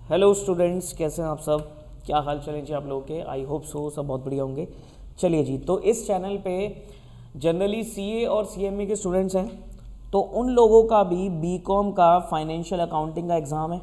Hello students, कैसे हैं आप सब? क्या हाल चल जी आप लोगों के? आई होप सो सब बहुत बढ़िया होंगे। चलिए जी, तो इस चैनल पे जनरली सीए और सीएमए के स्टूडेंट्स हैं, तो उन लोगों का भी बीकॉम का फाइनेंशियल अकाउंटिंग का एग्ज़ाम है।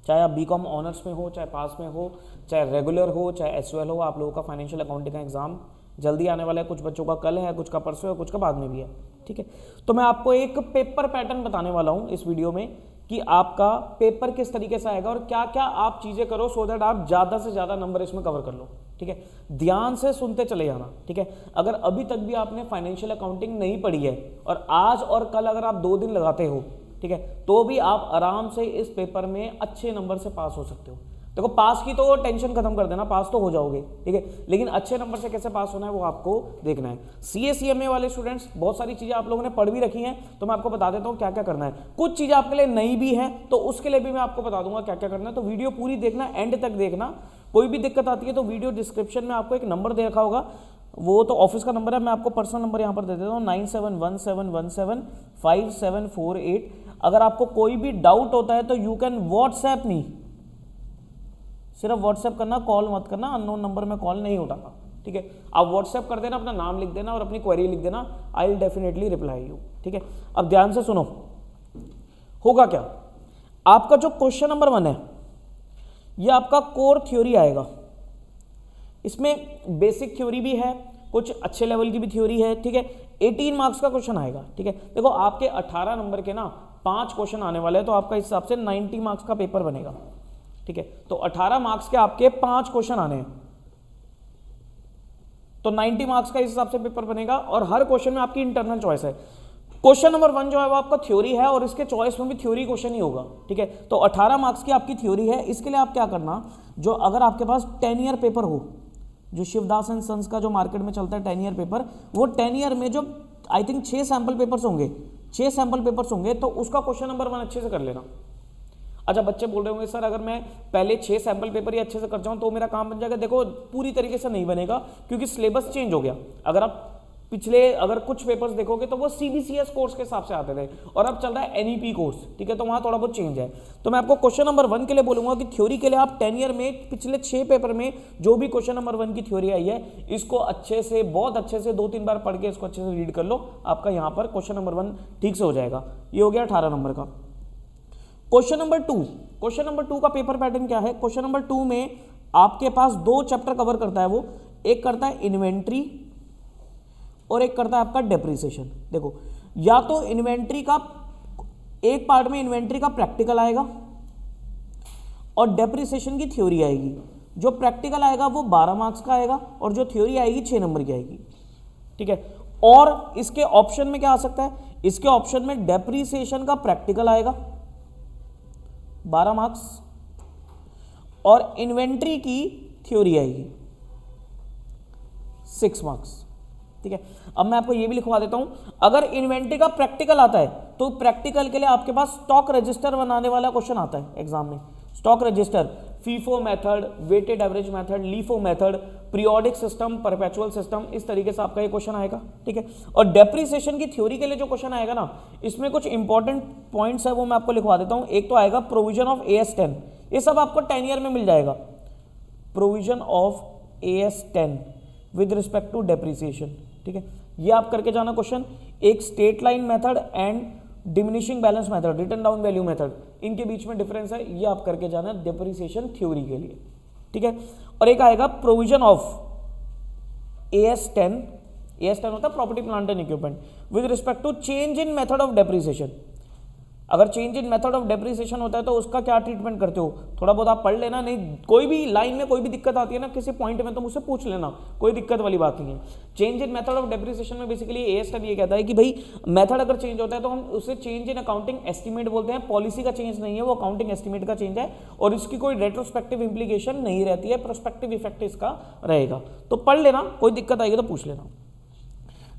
चाहे आप बीकॉम ऑनर्स में हो, चाहे पास में हो, चाहे रेगुलर हो, चाहे एसयूएल हो, आप लोगों का फाइनेंशियल अकाउंटिंग का एग्ज़ाम जल्दी आने वाला है। कुछ बच्चों का कल है, कुछ का परसों है, कुछ का बाद में भी है। ठीक है, तो मैं आपको एक पेपर पैटर्न बताने वाला हूँ इस वीडियो में कि आपका पेपर किस तरीके से आएगा और क्या क्या आप चीज़ें करो सो दैट आप ज़्यादा से ज़्यादा नंबर इसमें कवर कर लो। ठीक है, ध्यान से सुनते चले जाना। ठीक है, अगर अभी तक भी आपने फाइनेंशियल अकाउंटिंग नहीं पढ़ी है और आज और कल अगर आप 2 दिन लगाते हो, ठीक है, तो भी आप आराम से इस पेपर में अच्छे नंबर से पास हो सकते हो। देखो, पास की तो टेंशन खत्म कर देना, पास तो हो जाओगे, ठीक है, लेकिन अच्छे नंबर से कैसे पास होना है वो आपको देखना है। सीए सीएमए वाले स्टूडेंट्स, बहुत सारी चीज़ें आप लोगों ने पढ़ भी रखी हैं, तो मैं आपको बता देता हूँ क्या क्या करना है। कुछ चीज़ें आपके लिए नई भी हैं, तो उसके लिए भी मैं आपको बता दूंगा क्या क्या करना है। तो वीडियो पूरी देखना, एंड तक देखना। कोई भी दिक्कत आती है तो वीडियो डिस्क्रिप्शन में आपको एक नंबर दे रखा होगा, वो तो ऑफिस का नंबर है, मैं आपको पर्सनल नंबर यहाँ पर दे देता हूँ 9717175748। अगर आपको कोई भी डाउट होता है तो यू कैन व्हाट्सएप मी, सिर्फ व्हाट्सएप करना, कॉल मत करना, अननोन नंबर में कॉल नहीं उठाना। ठीक है, आप व्हाट्सएप कर देना, अपना नाम लिख देना और अपनी क्वेरी लिख देना, I will definitely reply you. ठीक है, अब ध्यान से सुनो, होगा क्या। आपका जो क्वेश्चन नंबर 1 है ये आपका कोर थ्योरी आएगा। इसमें बेसिक थ्योरी भी है, कुछ अच्छे लेवल की भी थ्योरी है। ठीक है, 18 मार्क्स का क्वेश्चन आएगा। ठीक है, देखो आपके 18 नंबर के ना 5 क्वेश्चन आने वाले हैं, तो आपका इस हिसाब से 90 मार्क्स का पेपर बनेगा। ठीक है, तो 18 मार्क्स के आपके 5 क्वेश्चन आने हैं, तो 90 मार्क्स का इस हिसाब से पेपर बनेगा और हर क्वेश्चन में आपकी इंटरनल चॉइस है। क्वेश्चन नंबर 1 जो है वो आपका थ्योरी है और इसके चॉइस में भी थ्योरी क्वेश्चन ही होगा। ठीक है, तो 18 मार्क्स की आपकी थ्योरी है। इसके लिए आप क्या करना, जो अगर आपके पास 10 ईयर पेपर हो, जो शिवदास एंड सन्स का जो मार्केट में चलता है 10 ईयर पेपर, वो 10 ईयर में जो आई थिंक 6 सैंपल पेपर्स होंगे, 6 सैंपल पेपर्स होंगे, तो उसका क्वेश्चन नंबर 1 अच्छे से कर लेना। अच्छा, बच्चे बोल रहे होंगे सर अगर मैं पहले 6 सैंपल पेपर ही अच्छे से कर जाऊं तो मेरा काम बन जाएगा। देखो, पूरी तरीके से नहीं बनेगा क्योंकि सिलेबस चेंज हो गया। अगर आप पिछले कुछ पेपर्स देखोगे तो वो सीबीसीएस कोर्स के हिसाब से आते थे और अब चल रहा है एनईपी कोर्स। ठीक है, तो वहाँ थोड़ा बहुत चेंज है। तो मैं आपको क्वेश्चन नंबर 1 के लिए बोलूंगा कि थ्योरी के लिए आप 10 ईयर में पिछले 6 पेपर में जो भी क्वेश्चन नंबर 1 की थ्योरी आई है, इसको अच्छे से, बहुत अच्छे से 2-3 बार पढ़ के इसको अच्छे से रीड कर लो। आपका यहाँ पर क्वेश्चन नंबर 1 ठीक से हो जाएगा। ये हो गया 18 नंबर का। क्वेश्चन नंबर 2, क्वेश्चन नंबर 2 का पेपर पैटर्न क्या है? क्वेश्चन नंबर 2 में आपके पास 2 चैप्टर कवर करता है। वो एक करता है इन्वेंट्री और एक करता है आपका डेप्रिसिएशन। देखो, या तो इन्वेंट्री का एक पार्ट में इन्वेंट्री का प्रैक्टिकल आएगा और डेप्रिसिएशन की थ्योरी आएगी। जो प्रैक्टिकल आएगा वो 12 मार्क्स का आएगा और जो थ्योरी आएगी 6 नंबर की आएगी। ठीक है, और इसके ऑप्शन में क्या आ सकता है? इसके ऑप्शन में डेप्रिसिएशन का प्रैक्टिकल आएगा 12 मार्क्स और इन्वेंट्री की थ्योरी आएगी 6 मार्क्स। ठीक है, अब मैं आपको ये भी लिखवा देता हूं, अगर इन्वेंट्री का प्रैक्टिकल आता है तो प्रैक्टिकल के लिए आपके पास स्टॉक रजिस्टर बनाने वाला क्वेश्चन आता है एग्जाम में। Stock register, FIFO method, weighted average method, LIFO method, periodic system, perpetual system, इस तरीके से आपका ये क्वेश्चन आएगा। ठीक है, और डेप्रिसिएशन की थ्योरी के लिए जो क्वेश्चन आएगा ना, इसमें कुछ इंपॉर्टेंट पॉइंट्स है वो मैं आपको लिखवा देता हूं। एक तो आएगा प्रोविजन ऑफ AS10, ये सब आपको 10 ईयर में मिल जाएगा। Provision of AS10 with respect to depreciation. ठीक है, ये आप करके जाना क्वेश्चन। एक straight line method and diminishing balance method, written down value method, इनके बीच में डिफरेंस है, ये आप करके जाना डेप्रिसिएशन थ्योरी के लिए। ठीक है, और एक आएगा प्रोविजन ऑफ AS10, AS10 होता है property plant and equipment, with respect to change in method of depreciation. अगर change in method of depreciation होता है तो उसका क्या ट्रीटमेंट करते हो, थोड़ा बहुत आप पढ़ लेना। नहीं, कोई भी लाइन में कोई भी दिक्कत आती है ना किसी पॉइंट में, तो मुझसे पूछ लेना, कोई दिक्कत वाली बात नहीं है। Change in method of depreciation में बेसिकली AS10 ये कहता है कि भाई मेथड अगर चेंज होता है तो हम उसे चेंज इन अकाउंटिंग एस्टिमेट बोलते हैं। पॉलिसी का चेंज नहीं है, वो अकाउंटिंग एस्टिमेट का चेंज है और इसकी कोई रेट्रोस्पेक्टिव इंप्लीकेशन नहीं रहती है, प्रोस्पेक्टिव इफेक्ट इसका रहेगा। तो पढ़ लेना, कोई दिक्कत आएगी तो पूछ लेना।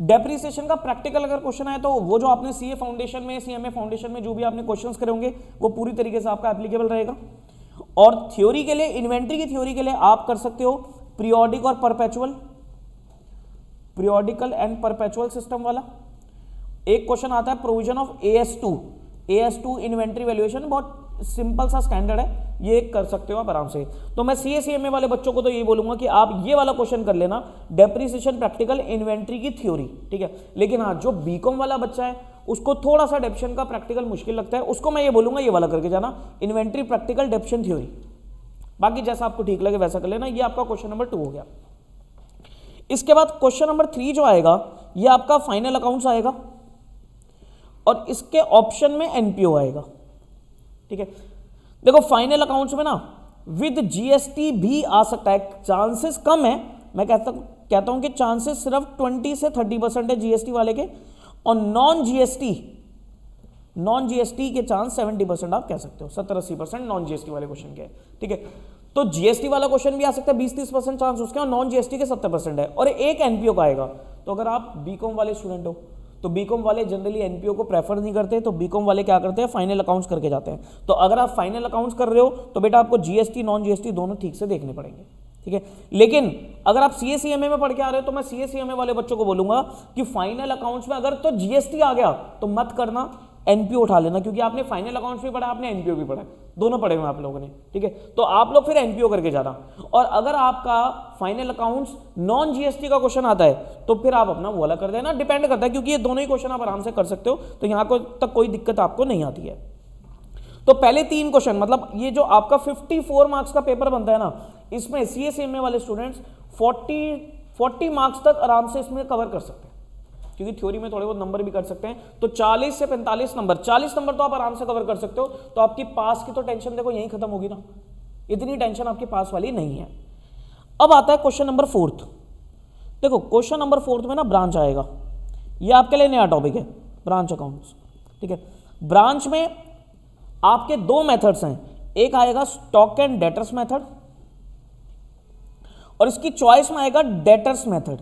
डेप्रिसिएशन का प्रैक्टिकल अगर क्वेश्चन आए तो वो जो आपने सीए फाउंडेशन में, सीएमए फाउंडेशन में जो भी आपने क्वेश्चंस करे होंगे वो पूरी तरीके से आपका एप्लीकेबल रहेगा। और थ्योरी के लिए, इन्वेंट्री की थ्योरी के लिए आप कर सकते हो पीरियोडिक और perpetual, periodical and perpetual system वाला। एक क्वेश्चन आता है provision of AS2 inventory valuation, बहुत सिंपल सा स्टैंडर्ड है, ये कर सकते हो आप आराम से। तो मैं CA/CMA वाले बच्चों को तो ये बोलूंगा कि आप ये वाला क्वेश्चन कर लेना, डेप्रिसिएशन प्रैक्टिकल इन्वेंट्री की थ्योरी, ठीक है। लेकिन हाँ, जो बीकॉम वाला बच्चा है उसको थोड़ा सा डेप्शन का प्रैक्टिकल मुश्किल लगता है, उसको मैं ये बोलूंगा ये वाला करके जाना, इन्वेंट्री प्रैक्टिकल डेप्शन थ्योरी। बाकी जैसा आपको ठीक लगे वैसा कर लेना। ये आपका क्वेश्चन नंबर 2 हो गया। इसके बाद क्वेश्चन नंबर 3 जो आएगा ये आपका फाइनल अकाउंट्स आएगा और इसके ऑप्शन में एनपीओ आएगा, ठीक है। देखो फाइनल अकाउंट्स में ना विद जीएसटी भी आ सकता है, चांसेस कम है, मैं कहता हूं कि चांसेस सिर्फ 20 से 30% है जीएसटी वाले के, और नॉन जीएसटी के चांस 70% आप कह सकते हो, 70-80% नॉन जीएसटी वाले क्वेश्चन के, ठीक है। तो जीएसटी वाला क्वेश्चन भी आ सकता है, 20-30% चांस उसके, और नॉन जीएसटी के 70% है, और एक एनपीओ का आएगा। तो अगर आप बीकॉम वाले स्टूडेंट हो तो बीकॉम वाले जनरली एनपीओ को प्रेफर नहीं करते, तो बीकॉम वाले क्या करते हैं, फाइनल अकाउंट्स करके जाते हैं। तो अगर आप फाइनल अकाउंट्स कर रहे हो तो बेटा आपको जीएसटी नॉन जीएसटी दोनों ठीक से देखने पड़ेंगे, ठीक है। लेकिन अगर आप CA/CMA में पढ़ के आ रहे हो तो मैं CA/CMA वाले बच्चों को बोलूंगा कि फाइनल अकाउंट्स में अगर तो जीएसटी आ गया तो मत करना, एनपीओ उठा लेना, क्योंकि आपने फाइनल अकाउंट्स भी पढ़ा, आपने एनपीओ भी पढ़ा, दोनों पढ़े हुए आप लोगों ने, ठीक है। तो आप लोग फिर एनपीओ करके जाना, और अगर आपका फाइनल अकाउंट्स नॉन जीएसटी का क्वेश्चन आता है तो फिर आप अपना वो वाला कर देना, डिपेंड करता है, क्योंकि ये दोनों ही क्वेश्चन आप आराम से कर सकते हो, तो यहाँ तक कोई दिक्कत आपको नहीं आती है। तो पहले 3 क्वेश्चन, मतलब ये जो आपका 54 मार्क्स का पेपर बनता है ना, इसमें CA/CMA वाले स्टूडेंट्स 40 मार्क्स तक आराम से इसमें कवर कर सकते हैं, क्योंकि थ्योरी में थोड़े बहुत नंबर भी कर सकते हैं। तो 40 से 45 नंबर, 40 नंबर तो आप आराम से कवर कर सकते हो। तो आपकी पास की तो टेंशन देखो यहीं खत्म होगी ना, इतनी टेंशन आपकी पास वाली नहीं है। अब आता है क्वेश्चन नंबर 4। देखो क्वेश्चन नंबर 4 में ना ब्रांच आएगा, ये आपके लिए नया टॉपिक है, ब्रांच अकाउंट्स, ठीक है। ब्रांच में आपके 2 मेथड्स हैं, एक आएगा स्टॉक एंड डेटर्स मेथड, और इसकी चॉइस में आएगा debtors method.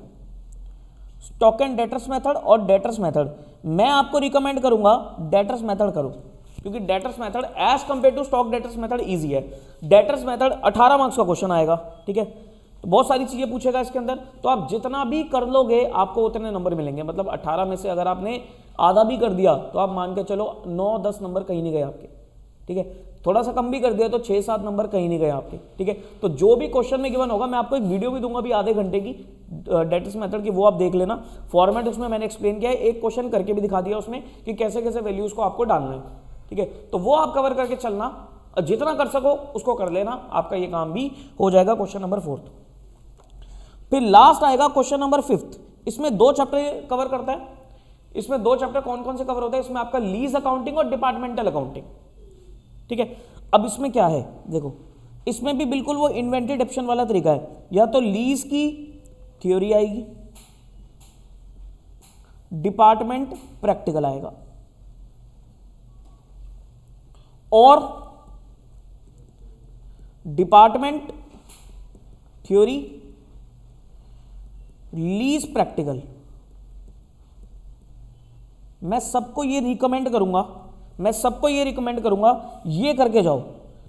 Stock and debtors method और डेटर्स मेथड, मैं आपको रिकमेंड करूंगा डेटर्स मेथड करो, क्योंकि debtors method as compare to stock debtors method easy है। डेटर्स मेथड 18 मार्क्स का क्वेश्चन आएगा, ठीक है। तो बहुत सारी चीजें पूछेगा इसके अंदर, तो आप जितना भी कर लोगे आपको उतने नंबर मिलेंगे। मतलब 18 में से अगर आपने आधा भी कर दिया तो आप मान के चलो 9-10 नंबर कहीं नहीं गए आपके, ठीक है। थोड़ा सा कम भी कर दिया तो 6-7 नंबर कहीं नहीं गए आपके, ठीक है। तो जो भी क्वेश्चन में गिवन होगा, मैं आपको एक वीडियो भी दूंगा अभी आधे घंटे की डेटर्स मेथड की, वो आप देख लेना। फॉर्मेट उसमें मैंने एक्सप्लेन किया है, एक क्वेश्चन करके भी दिखा दिया उसमें कि कैसे कैसे वैल्यूज को आपको डालना है, ठीक है। तो वो आप कवर करके चलना, और जितना कर सको उसको कर लेना, आपका ये काम भी हो जाएगा। Question number 4। फिर लास्ट आएगा क्वेश्चन नंबर 5। इसमें 2 चैप्टर कवर करता है। इसमें 2 चैप्टर कौन कौन से कवर होते हैं, इसमें आपका लीज अकाउंटिंग और डिपार्टमेंटल अकाउंटिंग, ठीक है। अब इसमें क्या है, देखो इसमें भी बिल्कुल वो इन्वेंटरी डेप्शन वाला तरीका है, या तो लीज की थ्योरी आएगी, डिपार्टमेंट प्रैक्टिकल आएगा, और डिपार्टमेंट थ्योरी लीज प्रैक्टिकल। मैं सबको ये रिकमेंड करूंगा, ये करके जाओ,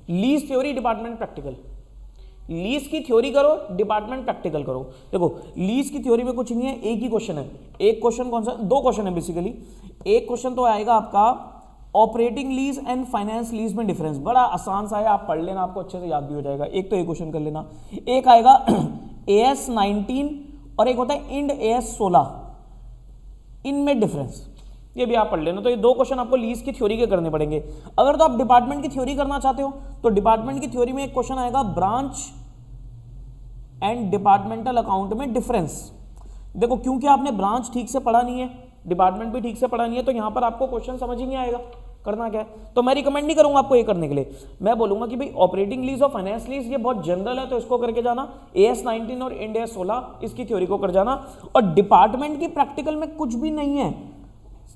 lease theory department practical. Lease की थ्योरी करो, डिपार्टमेंट प्रैक्टिकल करो। देखो लीज की थ्योरी में कुछ नहीं है, एक ही क्वेश्चन है। एक क्वेश्चन कौन सा, 2 क्वेश्चन है बेसिकली। एक क्वेश्चन तो आएगा आपका operating lease and finance lease में डिफरेंस, बड़ा आसान सा है, आप पढ़ लेना, आपको अच्छे से याद भी हो जाएगा। एक तो एक क्वेश्चन कर लेना। एक आएगा AS 19 और एक होता है इंड AS 16, इनमें डिफरेंस, ये भी आप पढ़ लेना। तो ये 2 क्वेश्चन आपको लीज की थ्योरी के करने पड़ेंगे। अगर तो आप डिपार्टमेंट की थ्योरी करना चाहते हो तो डिपार्टमेंट की थ्योरी में एक क्वेश्चन आएगा ब्रांच एंड डिपार्टमेंटल अकाउंट में डिफरेंस। देखो क्योंकि आपने ब्रांच ठीक से पढ़ा नहीं है, डिपार्टमेंट भी ठीक से पढ़ा नहीं है, तो यहां पर आपको क्वेश्चन समझ ही नहीं आएगा करना क्या है। तो मैं रिकमेंड नहीं करूंगा आपको ये करने के लिए। मैं बोलूंगा कि भाई ऑपरेटिंग लीज और फाइनेंस लीज ये बहुत जनरल है, तो इसको करके जाना। AS 19 और इंड AS 16 इसकी थ्योरी को कर जाना। और डिपार्टमेंट की प्रैक्टिकल में कुछ भी नहीं है।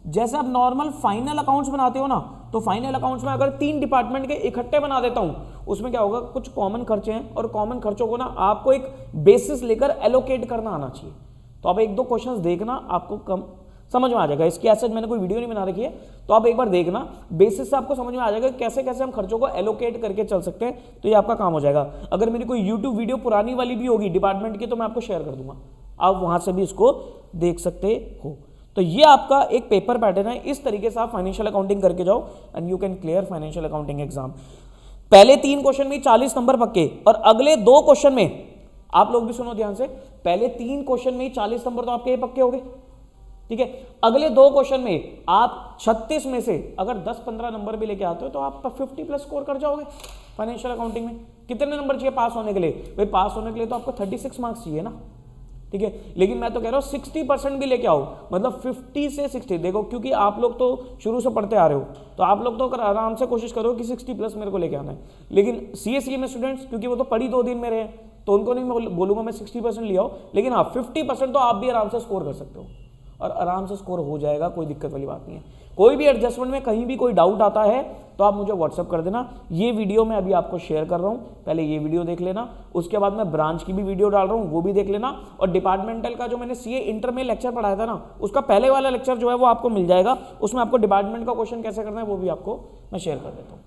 जैसे आप नॉर्मल फाइनल अकाउंट्स बनाते हो ना, तो फाइनल अकाउंट्स में अगर 3 डिपार्टमेंट के इकट्ठे बना देता हूं, उसमें क्या होगा, कुछ कॉमन खर्चे हैं, और कॉमन खर्चों को ना आपको एक बेसिस लेकर एलोकेट करना आना चाहिए। तो आप 1-2 क्वेश्चंस देखना, आपको कम समझ में आ जाएगा। इसकी ऐसे मैंने कोई वीडियो नहीं बना रखी है, तो आप एक बार देखना, बेसिस से आपको समझ में आ जाएगा कैसे कैसे हम खर्चों को एलोकेट करके चल सकते हैं। तो ये आपका काम हो जाएगा। अगर मेरी कोई यूट्यूब वीडियो पुरानी वाली भी होगी डिपार्टमेंट की, तो मैं आपको शेयर कर दूंगा, आप वहां से भी इसको देख सकते हो। तो ये आपका एक पेपर पैटर्न है, इस तरीके से आप फाइनेंशियल अकाउंटिंग करके जाओ and you can clear financial accounting exam. पहले 3 क्वेश्चन में 40 नंबर पक्के, और अगले 2 क्वेश्चन में आप लोग भी सुनो ध्यान से, पहले 3 क्वेश्चन में 40 नंबर तो आपके ये पक्के हो गए, ठीक है। अगले 2 क्वेश्चन में आप 36 में से अगर 10-15 नंबर भी लेके आते हो तो आप 50+ स्कोर कर जाओगे फाइनेंशियल अकाउंटिंग में। कितने नंबर चाहिए पास होने के लिए? भाई पास होने के लिए तो आपको 36 मार्क्स चाहिए ना, ठीक है। लेकिन मैं तो कह रहा हूँ 60% भी लेके आओ, मतलब 50 से 60। देखो क्योंकि आप लोग तो शुरू से पढ़ते आ रहे हो, तो आप लोग तो आराम से कोशिश करो कि 60+ मेरे को लेके आना है। लेकिन CSE में स्टूडेंट्स, क्योंकि वो तो पढ़ी 2 दिन में रहे, तो उनको नहीं मैं बोलूंगा मैं 60% ले आओ, लेकिन हाँ 50% तो आप भी आराम से स्कोर कर सकते हो, और आराम से स्कोर हो जाएगा, कोई दिक्कत वाली बात नहीं है। कोई भी एडजस्टमेंट में कहीं भी कोई डाउट आता है तो आप मुझे व्हाट्सअप कर देना। ये वीडियो मैं अभी आपको शेयर कर रहा हूँ, पहले ये वीडियो देख लेना, उसके बाद मैं ब्रांच की भी वीडियो डाल रहा हूँ, वो भी देख लेना। और डिपार्टमेंटल का जो मैंने CA इंटर में लेक्चर पढ़ाया था ना, उसका पहले वाला लेक्चर जो है वो आपको मिल जाएगा, उसमें आपको डिपार्टमेंट का क्वेश्चन कैसे करना है वो भी आपको मैं शेयर कर देता हूँ,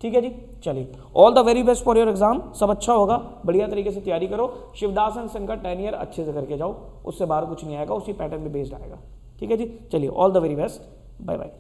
ठीक है जी। चलिए, all the very best for your exam, सब अच्छा होगा, बढ़िया तरीके से तैयारी करो। शिवदास एंड संकर 10 ईयर अच्छे से करके जाओ, उससे बाहर कुछ नहीं आएगा, उसी पैटर्न पे बेस्ड आएगा, ठीक है जी। चलिए, all the very best, bye bye.